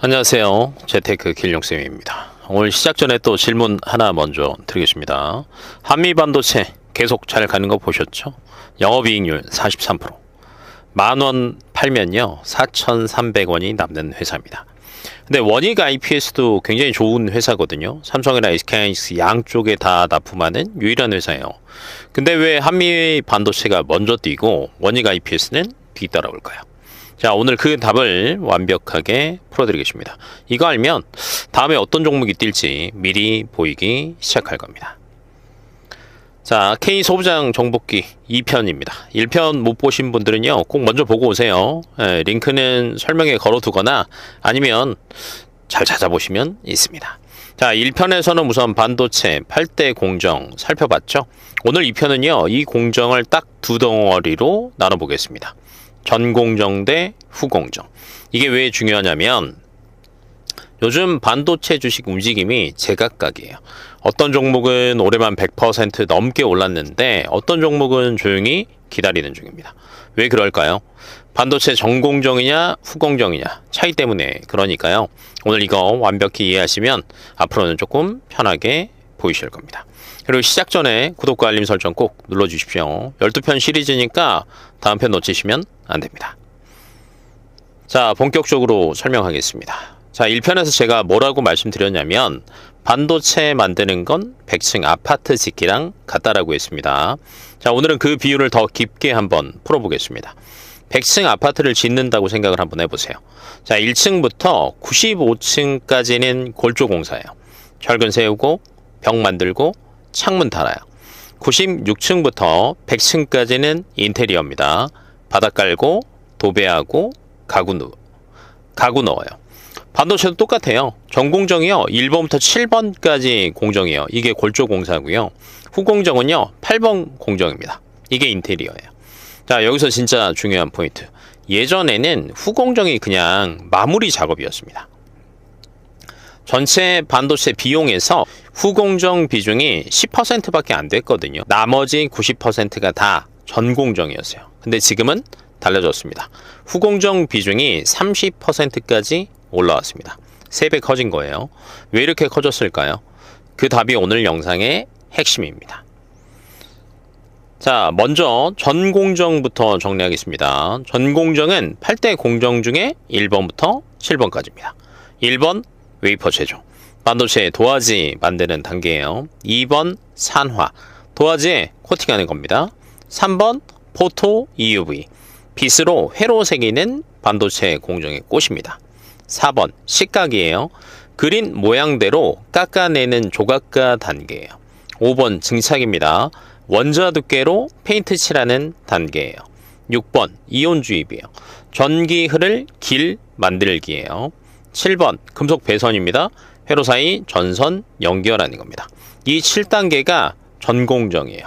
안녕하세요. 재테크 길룡쌤입니다. 오늘 시작 전에 또 질문 하나 먼저 드리겠습니다. 한미반도체 계속 잘 가는 거 보셨죠? 영업이익률 43%. 만원 팔면요 4,300원이 남는 회사입니다. 근데 원익 IPS도 굉장히 좋은 회사거든요. 삼성이나 SK하이닉스 양쪽에 다 납품하는 유일한 회사예요. 근데 왜 한미 반도체가 먼저 뛰고 원익 IPS는 뒤따라올까요? 자, 오늘 그 답을 완벽하게 풀어드리겠습니다. 이거 알면 다음에 어떤 종목이 뛸지 미리 보이기 시작할 겁니다. 자, K소부장 정복기 2편입니다. 1편 못 보신 분들은요, 꼭 먼저 보고 오세요. 링크는 설명에 걸어두거나 아니면 잘 찾아보시면 있습니다. 자, 1편에서는 우선 반도체 8대 공정 살펴봤죠. 오늘 2편은요, 이 공정을 딱 두 덩어리로 나눠보겠습니다. 전공정 대 후공정. 이게 왜 중요하냐면 요즘 반도체 주식 움직임이 제각각이에요. 어떤 종목은 올해만 100% 넘게 올랐는데 어떤 종목은 조용히 기다리는 중입니다. 왜 그럴까요? 반도체 전공정이냐 후공정이냐 차이 때문에 그러니까요. 오늘 이거 완벽히 이해하시면 앞으로는 조금 편하게 보이실 겁니다. 그리고 시작 전에 구독과 알림 설정 꼭 눌러주십시오. 12편 시리즈니까 다음 편 놓치시면 안 됩니다. 자, 본격적으로 설명하겠습니다. 자, 1편에서 제가 뭐라고 말씀드렸냐면 반도체 만드는 건 100층 아파트 짓기랑 같다라고 했습니다. 자, 오늘은 그 비유를 더 깊게 한번 풀어보겠습니다. 100층 아파트를 짓는다고 생각을 한번 해보세요. 자, 1층부터 95층까지는 골조공사예요. 철근 세우고 벽 만들고 창문 달아요. 96층부터 100층까지는 인테리어입니다. 바닥 깔고 도배하고 가구 넣어요. 반도체도 똑같아요. 전공정이요 1번부터 7번까지 공정이에요. 이게 골조 공사고요. 후공정은요 8번 공정입니다. 이게 인테리어예요. 자, 여기서 진짜 중요한 포인트. 예전에는 후공정이 그냥 마무리 작업이었습니다. 전체 반도체 비용에서 후공정 비중이 10%밖에 안 됐거든요. 나머지 90%가 다 전공정이었어요. 근데 지금은 달라졌습니다. 후공정 비중이 30%까지 올라왔습니다. 3배 커진 거예요. 왜 이렇게 커졌을까요? 그 답이 오늘 영상의 핵심입니다. 자, 먼저 전공정부터 정리하겠습니다. 전공정은 8대 공정 중에 1번부터 7번까지입니다. 1번 웨이퍼 제조, 반도체 도화지 만드는 단계예요. 2번 산화, 도화지에 코팅하는 겁니다. 3번 포토 EUV, 빗으로 회로 새기는 반도체 공정의 꽃입니다. 4번 식각이에요. 그린 모양대로 깎아내는 조각가 단계예요. 5번 증착입니다. 원자 두께로 페인트 칠하는 단계예요. 6번 이온 주입이에요. 전기 흐를 길 만들기예요. 7번 금속 배선입니다. 회로 사이 전선 연결하는 겁니다. 이 7단계가 전공정이에요.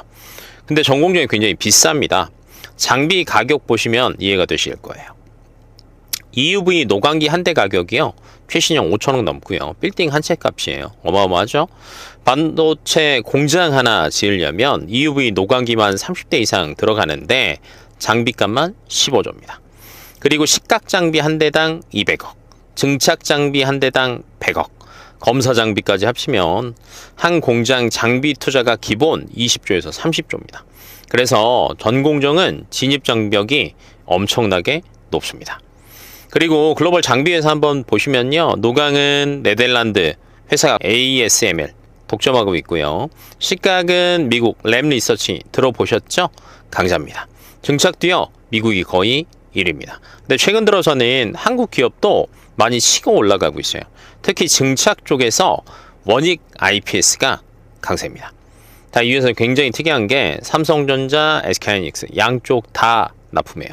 근데 전공정이 굉장히 비쌉니다. 장비 가격 보시면 이해가 되실 거예요. EUV 노광기 한 대 가격이요. 최신형 5천억 넘고요. 빌딩 한 채 값이에요. 어마어마하죠? 반도체 공장 하나 지으려면 EUV 노광기만 30대 이상 들어가는데 장비값만 15조입니다. 그리고 식각 장비 한 대당 200억. 증착 장비 한 대당 100억, 검사 장비까지 합치면 한 공장 장비 투자가 기본 20조에서 30조입니다. 그래서 전공정은 진입 장벽이 엄청나게 높습니다. 그리고 글로벌 장비회사 한번 보시면요. 노광은 네덜란드 회사 ASML 독점하고 있고요. 식각은 미국 램리서치 들어보셨죠? 강자입니다. 증착도요. 미국이 거의 1위입니다. 근데 최근 들어서는 한국 기업도 많이 치고 올라가고 있어요. 특히 증착 쪽에서 원익 IPS가 강세입니다. 다 이 회사 굉장히 특이한 게 삼성전자, SK하이닉스 양쪽 다 납품해요.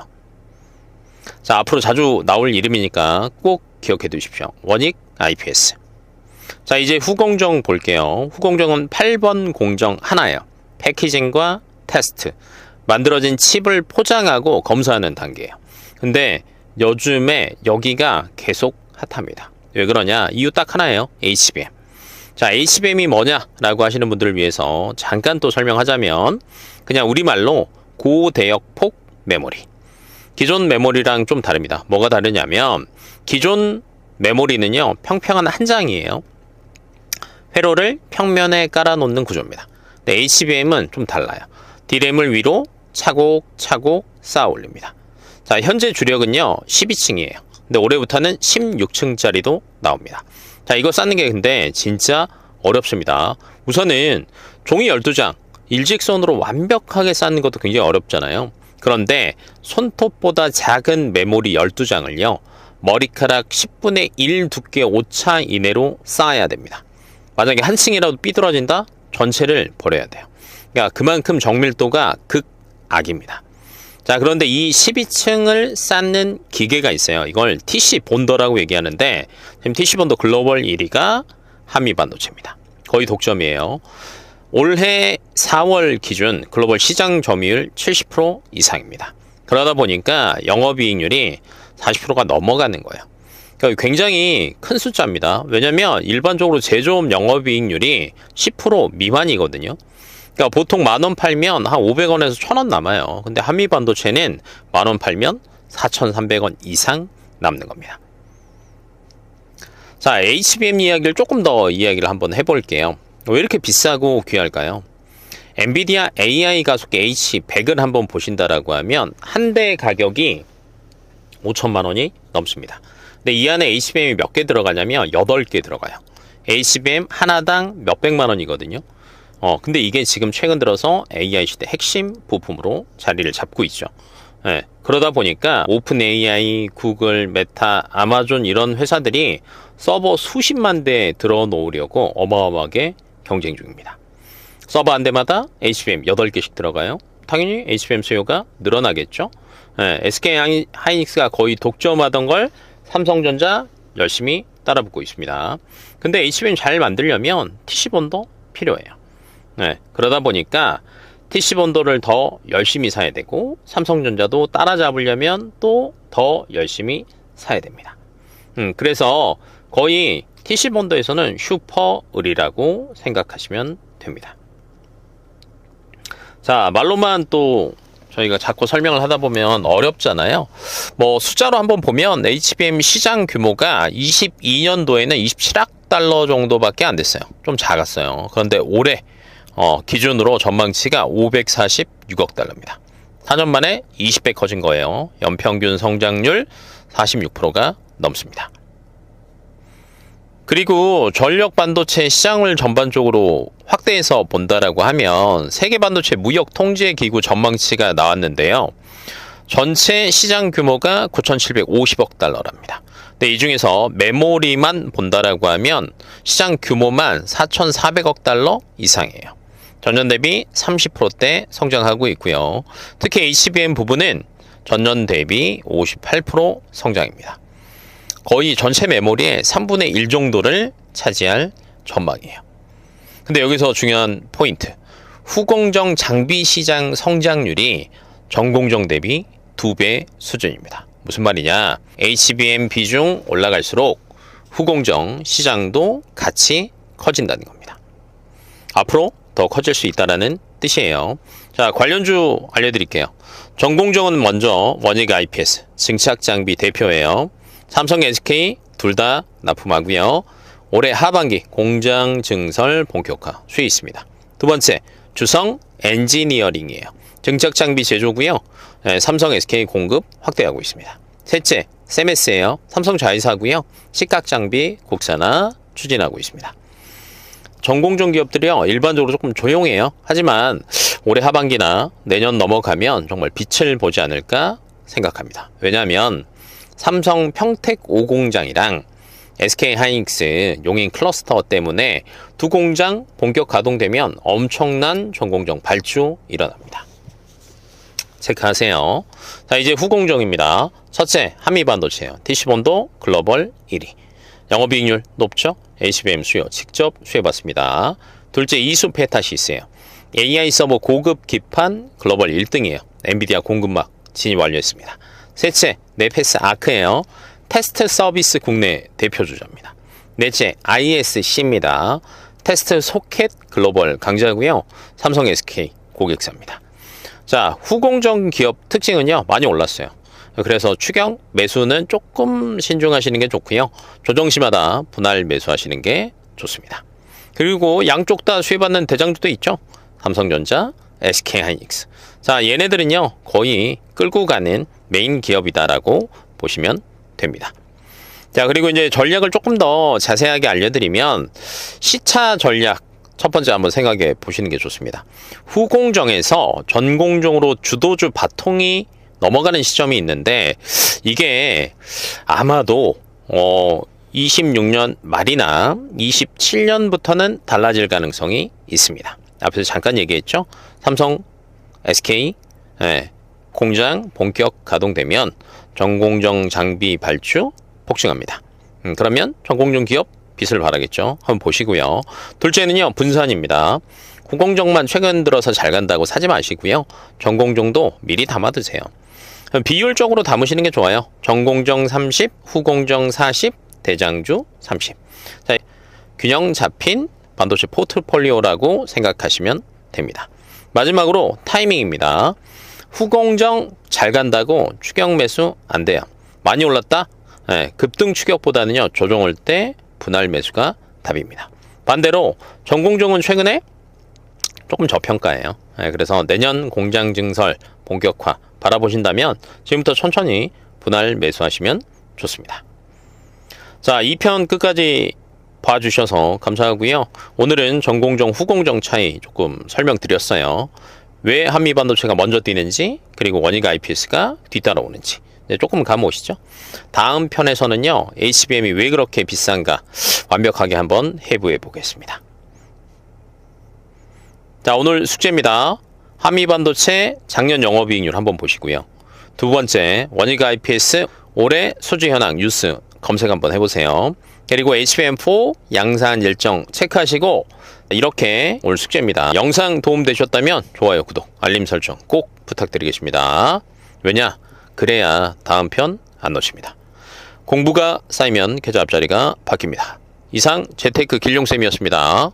자, 앞으로 자주 나올 이름이니까 꼭 기억해 두십시오. 원익 IPS. 자, 이제 후공정 볼게요. 후공정은 8번 공정 하나예요. 패키징과 테스트. 만들어진 칩을 포장하고 검사하는 단계예요. 근데 요즘에 여기가 계속 핫합니다. 왜 그러냐? 이유 딱 하나예요. HBM. 자, HBM이 뭐냐라고 하시는 분들을 위해서 잠깐 또 설명하자면 그냥 우리말로 고대역폭 메모리. 기존 메모리랑 좀 다릅니다. 뭐가 다르냐면 기존 메모리는요, 평평한 한 장이에요. 회로를 평면에 깔아놓는 구조입니다. 근데 HBM은 좀 달라요. D램을 위로 차곡차곡 쌓아 올립니다. 자, 현재 주력은요 12층이에요. 근데 올해부터는 16층짜리도 나옵니다. 자, 이거 쌓는 게 근데 진짜 어렵습니다. 우선은 종이 12장 일직선으로 완벽하게 쌓는 것도 굉장히 어렵잖아요. 그런데 손톱보다 작은 메모리 12장을요 머리카락 10분의 1 두께 오차 이내로 쌓아야 됩니다. 만약에 한 층이라도 삐뚤어진다? 전체를 버려야 돼요. 그러니까 그만큼 정밀도가 극악입니다. 자, 그런데 이 12층을 쌓는 기계가 있어요. 이걸 TC 본더라고 얘기하는데 지금 TC 본더 글로벌 1위가 한미반도체입니다. 거의 독점이에요. 올해 4월 기준 글로벌 시장 점유율 70% 이상입니다. 그러다 보니까 영업이익률이 40%가 넘어가는 거예요. 그러니까 굉장히 큰 숫자입니다. 왜냐면 일반적으로 제조업 영업이익률이 10% 미만이거든요. 그러니까 보통 10,000원 팔면 한 500원에서 1,000원 남아요. 근데 한미반도체는 10,000원 팔면 4,300원 이상 남는 겁니다. 자, HBM 이야기를 조금 더 이야기를 한번 해볼게요. 왜 이렇게 비싸고 귀할까요? 엔비디아 AI 가속기 H100을 한번 보신다라고 하면 한 대 가격이 5천만 원이 넘습니다. 근데 이 안에 HBM이 몇 개 들어가냐면 8개 들어가요. HBM 하나당 몇백만 원이거든요. 근데 이게 지금 최근 들어서 AI 시대 핵심 부품으로 자리를 잡고 있죠. 예, 그러다 보니까 오픈 AI, 구글, 메타, 아마존 이런 회사들이 서버 수십만 대 들어 놓으려고 어마어마하게 경쟁 중입니다. 서버 한 대마다 HBM 8개씩 들어가요. 당연히 HBM 수요가 늘어나겠죠. 예, SK 하이닉스가 거의 독점하던 걸 삼성전자 열심히 따라붙고 있습니다. 근데 HBM 잘 만들려면 TC본도 필요해요. 네, 그러다 보니까 TC본도를 더 열심히 사야 되고 삼성전자도 따라잡으려면 또 더 열심히 사야 됩니다. 그래서 거의 TC본도에서는 슈퍼을이라고 생각하시면 됩니다. 자, 말로만 또 저희가 자꾸 설명을 하다 보면 어렵잖아요. 뭐 숫자로 한번 보면 HBM 시장 규모가 22년도에는 27억 달러 정도밖에 안 됐어요. 좀 작았어요. 그런데 올해 기준으로 전망치가 546억 달러입니다. 4년 만에 20배 커진 거예요. 연평균 성장률 46%가 넘습니다. 그리고 전력 반도체 시장을 전반적으로 확대해서 본다라고 하면 세계 반도체 무역 통제 기구 전망치가 나왔는데요. 전체 시장 규모가 9,750억 달러랍니다. 근데 이 중에서 메모리만 본다라고 하면 시장 규모만 4,400억 달러 이상이에요. 전년 대비 30%대 성장하고 있고요. 특히 HBM 부분은 전년 대비 58% 성장입니다. 거의 전체 메모리의 3분의 1 정도를 차지할 전망이에요. 근데 여기서 중요한 포인트. 후공정 장비 시장 성장률이 전공정 대비 2배 수준입니다. 무슨 말이냐? HBM 비중 올라갈수록 후공정 시장도 같이 커진다는 겁니다. 앞으로 더 커질 수 있다는 뜻이에요. 자, 관련주 알려드릴게요. 전공정은 먼저 원익 IPS 증착 장비 대표예요. 삼성, SK 둘 다 납품하고요. 올해 하반기 공장 증설 본격화 수혜 있습니다. 두 번째, 주성 엔지니어링이에요. 증착 장비 제조고요. 삼성, SK 공급 확대하고 있습니다. 셋째, 세메스예요. 삼성 자회사고요. 식각 장비 국산화 추진하고 있습니다. 전공정 기업들이요, 일반적으로 조금 조용해요. 하지만 올해 하반기나 내년 넘어가면 정말 빛을 보지 않을까 생각합니다. 왜냐하면 삼성 평택 5공장이랑 SK 하이닉스 용인 클러스터 때문에 두 공장 본격 가동되면 엄청난 전공정 발주 일어납니다. 체크하세요. 자, 이제 후공정입니다. 첫째, 한미반도체예요. TC본도 글로벌 1위. 영업이익률 높죠? HBM 수요 직접 수혜받습니다. 둘째, 이수 페타시스예요. AI 서버 고급 기판 글로벌 1등이에요. 엔비디아 공급막 진입 완료했습니다. 셋째, 네페스 아크예요. 테스트 서비스 국내 대표주자입니다. 넷째, ISC입니다. 테스트 소켓 글로벌 강자고요. 삼성, SK 고객사입니다. 자, 후공정 기업 특징은요, 많이 올랐어요. 그래서 추경 매수는 조금 신중하시는 게 좋고요. 조정시마다 분할 매수하시는 게 좋습니다. 그리고 양쪽 다 수혜받는 대장주도 있죠. 삼성전자, SK하이닉스. 자, 얘네들은요 거의 끌고 가는 메인 기업이다라고 보시면 됩니다. 자, 그리고 이제 전략을 조금 더 자세하게 알려드리면 시차 전략 첫 번째 한번 생각해 보시는 게 좋습니다. 후공정에서 전공정으로 주도주 바통이 넘어가는 시점이 있는데 이게 아마도 26년 말이나 27년부터는 달라질 가능성이 있습니다. 앞에서 잠깐 얘기했죠. 삼성, SK 공장 본격 가동되면 전공정 장비 발주 폭증합니다. 그러면 전공정 기업 빛을 발하겠죠. 한번 보시고요. 둘째는요, 분산입니다. 후공정만 최근 들어서 잘 간다고 사지 마시고요. 전공정도 미리 담아두세요. 비율적으로 담으시는 게 좋아요. 전공정 30, 후공정 40, 대장주 30. 자, 균형 잡힌 반도체 포트폴리오라고 생각하시면 됩니다. 마지막으로 타이밍입니다. 후공정 잘 간다고 추격 매수 안 돼요. 많이 올랐다? 급등 추격보다는요, 조정할 때 분할 매수가 답입니다. 반대로 전공정은 최근에 조금 저평가예요. 그래서 내년 공장 증설 본격화 바라보신다면 지금부터 천천히 분할 매수하시면 좋습니다. 자, 2편 끝까지 봐주셔서 감사하고요. 오늘은 전공정, 후공정 차이 조금 설명드렸어요. 왜 한미반도체가 먼저 뛰는지, 그리고 원익 IPS가 뒤따라오는지 조금 감오시죠? 다음 편에서는요, HBM이 왜 그렇게 비싼가 완벽하게 한번 해부해 보겠습니다. 자, 오늘 숙제입니다. 한미반도체 작년 영업이익률 한번 보시고요. 두 번째, 원익 IPS 올해 수주 현황 뉴스 검색 한번 해보세요. 그리고 HBM4 양산 일정 체크하시고, 이렇게 오늘 숙제입니다. 영상 도움되셨다면 좋아요, 구독, 알림 설정 꼭 부탁드리겠습니다. 왜냐? 그래야 다음 편 안 놓칩니다. 공부가 쌓이면 계좌 앞자리가 바뀝니다. 이상 재테크 길룡쌤이었습니다.